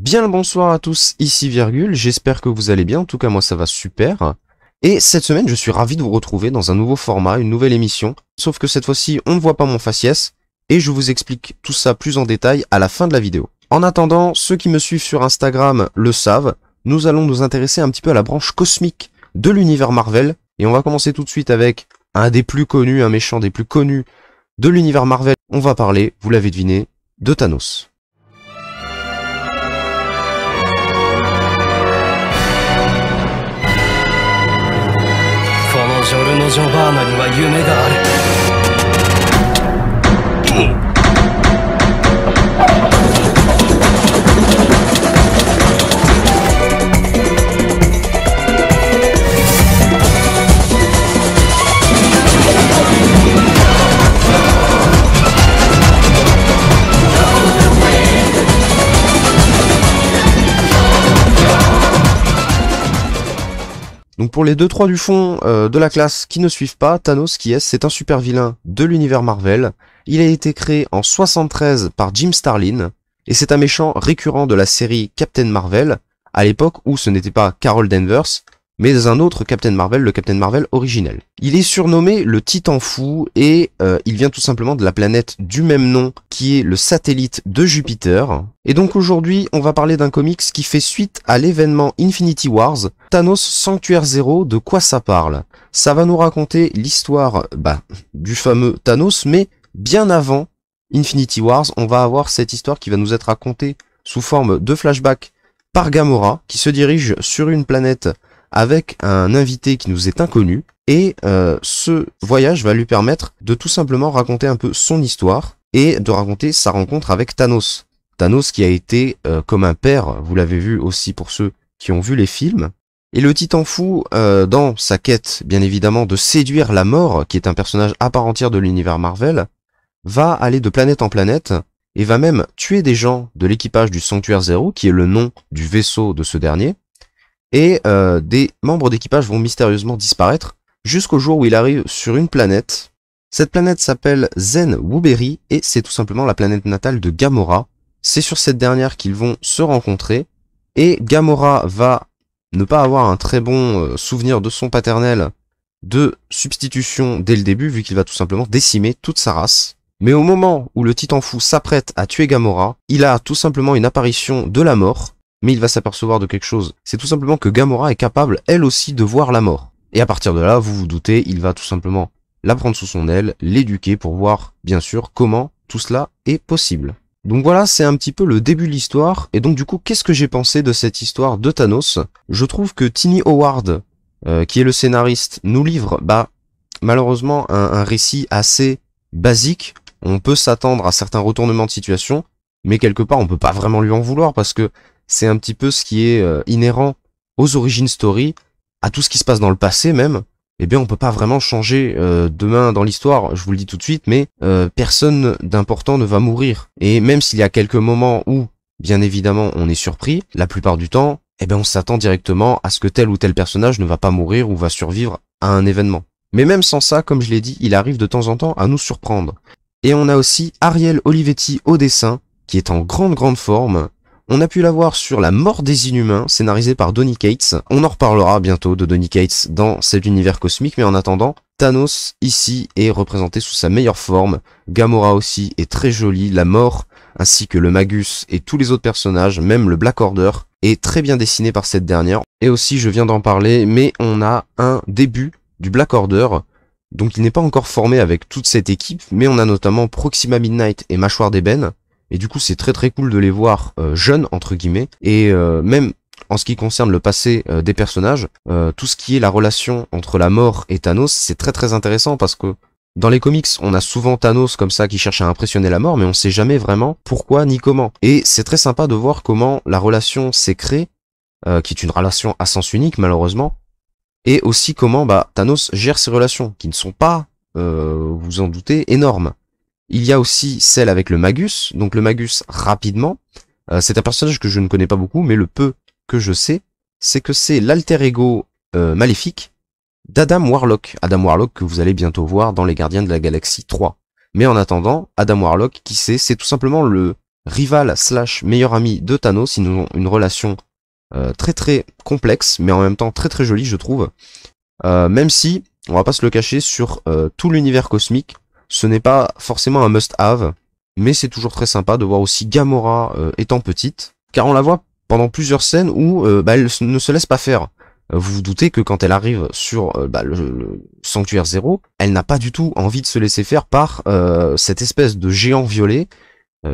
Bien le bonsoir à tous, ici Virgule, j'espère que vous allez bien, en tout cas moi ça va super. Et cette semaine je suis ravi de vous retrouver dans un nouveau format, une nouvelle émission, sauf que cette fois-ci on ne voit pas mon faciès, et je vous explique tout ça plus en détail à la fin de la vidéo. En attendant, ceux qui me suivent sur Instagram le savent, nous allons nous intéresser un petit peu à la branche cosmique de l'univers Marvel, et on va commencer tout de suite avec un des plus connus, un méchant des plus connus de l'univers Marvel. On va parler, vous l'avez deviné, de Thanos. ジョルノ・ジョバーナには夢がある。Donc pour les 2-3 du fond de la classe qui ne suivent pas, Thanos qui est, c'est un super vilain de l'univers Marvel. Il a été créé en 73 par Jim Starlin, et c'est un méchant récurrent de la série Captain Marvel, à l'époque où ce n'était pas Carol Danvers, mais un autre Captain Marvel, le Captain Marvel originel. Il est surnommé le Titan Fou, et il vient tout simplement de la planète du même nom, qui est le satellite de Jupiter. Et donc aujourd'hui, on va parler d'un comics qui fait suite à l'événement Infinity Wars, Thanos Sanctuaire Zéro. De quoi ça parle? Ça va nous raconter l'histoire du fameux Thanos, mais bien avant Infinity Wars, on va avoir cette histoire qui va nous être racontée sous forme de flashback par Gamora, qui se dirige sur une planète avec un invité qui nous est inconnu, et ce voyage va lui permettre de tout simplement raconter un peu son histoire, et de raconter sa rencontre avec Thanos. Thanos qui a été comme un père, vous l'avez vu aussi pour ceux qui ont vu les films. Et le Titan Fou, dans sa quête, bien évidemment, de séduire la mort, qui est un personnage à part entière de l'univers Marvel, va aller de planète en planète, et va même tuer des gens de l'équipage du Sanctuaire Zéro, qui est le nom du vaisseau de ce dernier, et des membres d'équipage vont mystérieusement disparaître, jusqu'au jour où il arrive sur une planète. Cette planète s'appelle Zen Wooberry, et c'est tout simplement la planète natale de Gamora. C'est sur cette dernière qu'ils vont se rencontrer, et Gamora va ne pas avoir un très bon souvenir de son paternel de substitution dès le début, vu qu'il va tout simplement décimer toute sa race. Mais au moment où le Titan Fou s'apprête à tuer Gamora, il a tout simplement une apparition de la mort, mais il va s'apercevoir de quelque chose. C'est tout simplement que Gamora est capable, elle aussi, de voir la mort. Et à partir de là, vous vous doutez, il va tout simplement la prendre sous son aile, l'éduquer pour voir, bien sûr, comment tout cela est possible. Donc voilà, c'est un petit peu le début de l'histoire. Et donc du coup, qu'est-ce que j'ai pensé de cette histoire de Thanos? Je trouve que Tini Howard, qui est le scénariste, nous livre, malheureusement, un récit assez basique. On peut s'attendre à certains retournements de situation, mais quelque part, on peut pas vraiment lui en vouloir, parce que c'est un petit peu ce qui est inhérent aux origin story, à tout ce qui se passe dans le passé même. Eh bien, on peut pas vraiment changer demain dans l'histoire, je vous le dis tout de suite, mais personne d'important ne va mourir. Et même s'il y a quelques moments où, bien évidemment, on est surpris, la plupart du temps, eh bien, on s'attend directement à ce que tel ou tel personnage ne va pas mourir ou va survivre à un événement. Mais même sans ça, comme je l'ai dit, il arrive de temps en temps à nous surprendre. Et on a aussi Ariel Olivetti au dessin, qui est en grande forme. On a pu la voir sur La mort des Inhumains, scénarisé par Donny Cates. On en reparlera bientôt de Donny Cates dans cet univers cosmique, mais en attendant, Thanos, ici, est représenté sous sa meilleure forme. Gamora aussi est très jolie, la mort, ainsi que le Magus et tous les autres personnages, même le Black Order, est très bien dessiné par cette dernière. Et aussi, je viens d'en parler, mais on a un début du Black Order, donc il n'est pas encore formé avec toute cette équipe, mais on a notamment Proxima Midnight et Mâchoire d'Ébène. Et du coup, c'est très cool de les voir jeunes, entre guillemets. Et même en ce qui concerne le passé des personnages, tout ce qui est la relation entre la mort et Thanos, c'est très intéressant, parce que dans les comics, on a souvent Thanos comme ça qui cherche à impressionner la mort, mais on sait jamais vraiment pourquoi ni comment. Et c'est très sympa de voir comment la relation s'est créée, qui est une relation à sens unique malheureusement, et aussi comment Thanos gère ses relations, qui ne sont pas, vous en doutez, énormes. Il y a aussi celle avec le Magus. Donc le Magus, rapidement, c'est un personnage que je ne connais pas beaucoup, mais le peu que je sais, c'est que c'est l'alter ego maléfique d'Adam Warlock. Adam Warlock que vous allez bientôt voir dans Les Gardiens de la Galaxie 3. Mais en attendant, Adam Warlock, qui c'est tout simplement le rival slash meilleur ami de Thanos. Ils ont une relation très très complexe, mais en même temps très très jolie, je trouve. Même si, on va pas se le cacher, sur tout l'univers cosmique, ce n'est pas forcément un must-have, mais c'est toujours très sympa de voir aussi Gamora étant petite, car on la voit pendant plusieurs scènes où elle ne se laisse pas faire. Vous vous doutez que quand elle arrive sur le Sanctuaire Zéro, elle n'a pas du tout envie de se laisser faire par cette espèce de géant violet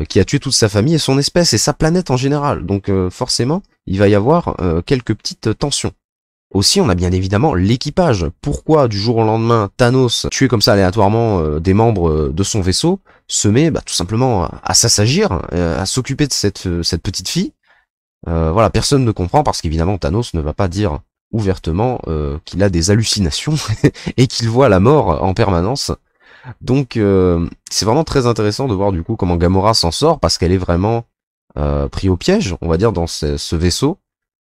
qui a tué toute sa famille et son espèce et sa planète en général. Donc forcément, il va y avoir quelques petites tensions. Aussi, on a bien évidemment l'équipage. Pourquoi du jour au lendemain, Thanos, tué comme ça aléatoirement des membres de son vaisseau, se met tout simplement à s'assagir, à s'occuper de cette petite fille. Voilà, personne ne comprend parce qu'évidemment Thanos ne va pas dire ouvertement qu'il a des hallucinations et qu'il voit la mort en permanence. Donc c'est vraiment très intéressant de voir du coup comment Gamora s'en sort parce qu'elle est vraiment pris au piège, on va dire, dans ce vaisseau.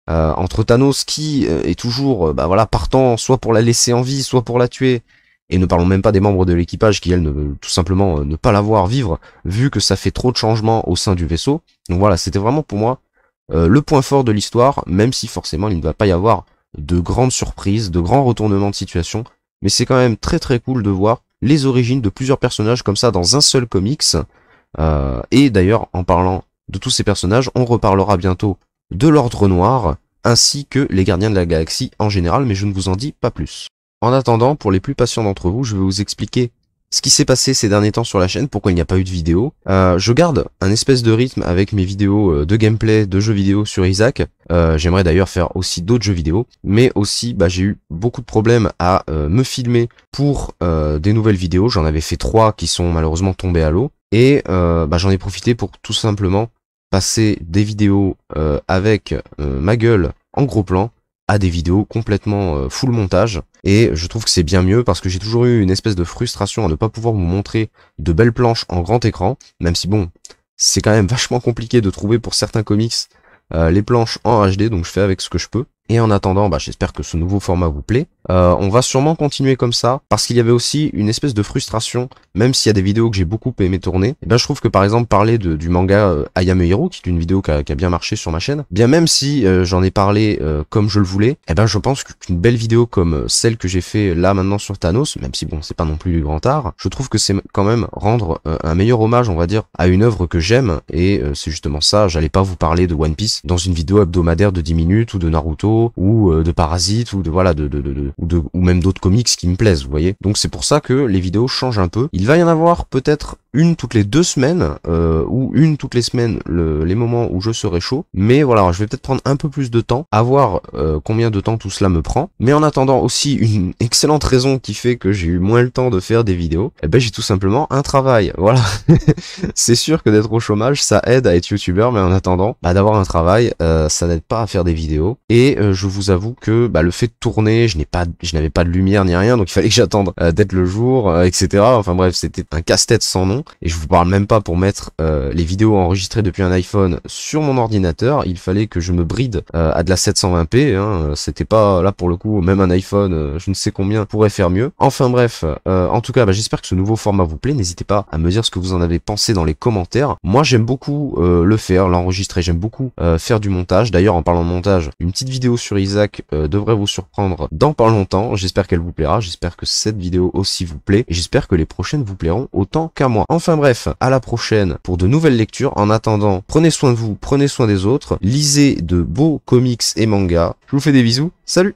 Entre Thanos qui est toujours partant soit pour la laisser en vie, soit pour la tuer, et ne parlons même pas des membres de l'équipage qui elles ne veulent tout simplement ne pas la voir vivre vu que ça fait trop de changements au sein du vaisseau. Donc voilà, c'était vraiment pour moi le point fort de l'histoire, même si forcément il ne va pas y avoir de grandes surprises, de grands retournements de situation, mais c'est quand même très très cool de voir les origines de plusieurs personnages comme ça dans un seul comics. Et d'ailleurs, en parlant de tous ces personnages, on reparlera bientôt de l'Ordre Noir, ainsi que les Gardiens de la Galaxie en général, mais je ne vous en dis pas plus. En attendant, pour les plus patients d'entre vous, je vais vous expliquer ce qui s'est passé ces derniers temps sur la chaîne, pourquoi il n'y a pas eu de vidéo. Je garde un espèce de rythme avec mes vidéos de gameplay, de jeux vidéo sur Isaac. J'aimerais d'ailleurs faire aussi d'autres jeux vidéo, mais aussi j'ai eu beaucoup de problèmes à me filmer pour des nouvelles vidéos. J'en avais fait 3 qui sont malheureusement tombées à l'eau, et j'en ai profité pour tout simplement passer des vidéos avec ma gueule en gros plan à des vidéos complètement full montage, et je trouve que c'est bien mieux parce que j'ai toujours eu une espèce de frustration à ne pas pouvoir vous montrer de belles planches en grand écran, même si bon, c'est quand même vachement compliqué de trouver pour certains comics les planches en HD, donc je fais avec ce que je peux. Et en attendant, j'espère que ce nouveau format vous plaît. On va sûrement continuer comme ça, parce qu'il y avait aussi une espèce de frustration, même s'il y a des vidéos que j'ai beaucoup aimé tourner. Et je trouve que par exemple parler du manga I Am a Hero, qui est une vidéo qui a bien marché sur ma chaîne, bien même si j'en ai parlé comme je le voulais, je pense qu'une belle vidéo comme celle que j'ai fait là maintenant sur Thanos, même si bon c'est pas non plus du grand art, je trouve que c'est quand même rendre un meilleur hommage, on va dire, à une œuvre que j'aime, et c'est justement ça. J'allais pas vous parler de One Piece dans une vidéo hebdomadaire de 10 minutes, ou de Naruto, ou de Parasite, ou ou même d'autres comics qui me plaisent, vous voyez. Donc c'est pour ça que les vidéos changent un peu. Il va y en avoir peut-être une toutes les 2 semaines, ou une toutes les semaines, les moments où je serai chaud. Mais voilà, je vais peut-être prendre un peu plus de temps, à voir combien de temps tout cela me prend. Mais en attendant aussi, une excellente raison qui fait que j'ai eu moins le temps de faire des vidéos, j'ai tout simplement un travail, voilà. C'est sûr que d'être au chômage, ça aide à être youtubeur, mais en attendant, d'avoir un travail, ça n'aide pas à faire des vidéos. Et je vous avoue que le fait de tourner, je n'avais pas de lumière ni rien, donc il fallait que j'attende d'être le jour, etc. Enfin bref, c'était un casse-tête sans nom. Et je vous parle même pas pour mettre les vidéos enregistrées depuis un iPhone sur mon ordinateur. Il fallait que je me bride à de la 720p, hein. C'était pas, là pour le coup, même un iPhone, je ne sais combien, pourrait faire mieux. Enfin bref, en tout cas, j'espère que ce nouveau format vous plaît. N'hésitez pas à me dire ce que vous en avez pensé dans les commentaires. Moi j'aime beaucoup le faire, l'enregistrer, j'aime beaucoup faire du montage. D'ailleurs, en parlant de montage, une petite vidéo sur Isaac devrait vous surprendre dans pas longtemps. J'espère qu'elle vous plaira, j'espère que cette vidéo aussi vous plaît, et j'espère que les prochaines vous plairont autant qu'à moi. Enfin bref, à la prochaine pour de nouvelles lectures. En attendant, prenez soin de vous, prenez soin des autres, lisez de beaux comics et mangas. Je vous fais des bisous, salut!